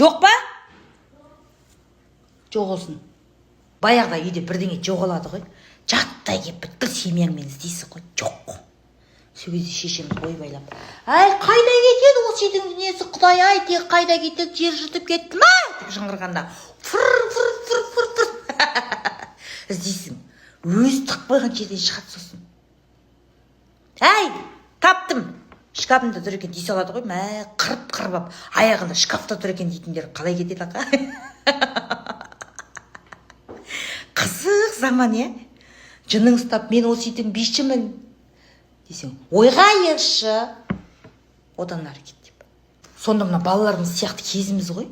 Жоқ па? Жоғалсын. Баяғыда үйде бірдеңе жоғалады ғой. Жаттай кеп бүткіл семьяңмен іздейсің ғой. Жоқ қой. Сол кезде шешеміз ойбайлап, әй, қайда кетеді осы үйдің дүниесі, Құдай ай, тек қайда кетеді, жер жұтып кетті ма? Деп жыңғырғанда, фыр. Іздейсің. Өзі тық қойған жерден шығады сосын. Әй, таптым. Шкафымда тұр екен дей салады ғой. Мә, қырып ап, аяғында шкафта тұр екен дейтіндер қалай кетеді ақа? Қызық заман, е? Жының ұстап, мен осы үйдің бишімін десең, ойға ерші, одан ары кет деп. Сонда мына балаларымыз сияқты кезіміз ғой.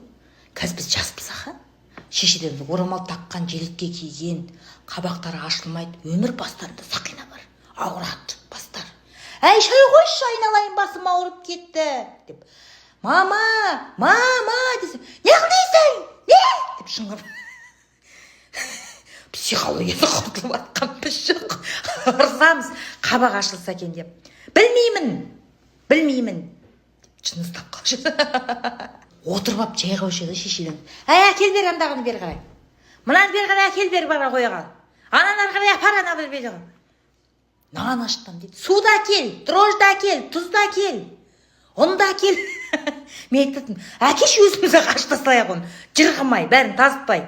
Қазір біз жаспыз аха. Шешелеріміз орамал таққан, желетке киген, қабақтары ашылмайды, өмір бастарында сақина бар. Ауырады бастар. Әй, шай қойшы, айналайын, басым ауырып кетті деп. Мама десем, не қылдайсың? Не? Деп шыңғыр. Психологиясы құтылып атқан біз жоқ. Ұрсамыз, қабақ ашылса екен деп. Білмеймін. Шын ұстап қалшы. Отырып ап жай қаушы еді шешелерін. Әй, әкел бер андағыны бер қарай. Мынаны бер қарай, әкел бер бара қояға. Ананы қарай, апар ана бір бер. Нан аштым дейді. Суда әкел, дрожжды әкел, тұзды әкел. Ұнды әкел. Мен айтатым, әкеш өзімізді қаштасылайық оны. Жырғымай, бәрін тазытпай.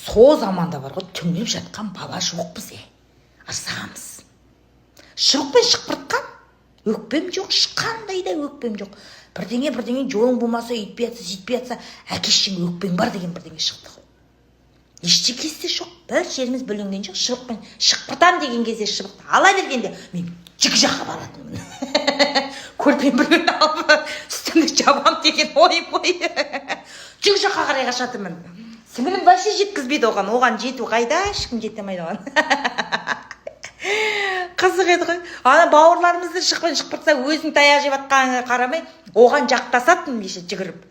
Сол заманда бар ғой, түңіліп жатқан бала жоқпыз, Ырсамыз. Шоқпен шықпыртқан, өкпем жоқ, шыққандай да өкпем жоқ. Бірдеңе жолың болмаса, үйтпей атса, сөйтпей атса, әкешің өкпең бар деген бірдеңе шықты ғой. Ештеңесі жоқ, бір жеріміз бүлінген жоқ, шыбықпен шықпыртам деген кезде шыбықты ала бергенде, мен жік жаққа баратынмын. Көрпен бірген алып, үстімді жабам деген ой. Жік жаққа қарай қашатымын. Сіңілім вообще жеткізбейді оған жету қайда, ешкім жетемейді оған. Қызық еді ғой. Ана бауырларымызды шықпыртса, өзің таяқ жеп атқаныңа қарамай, оған жақтасатын жүгіріп.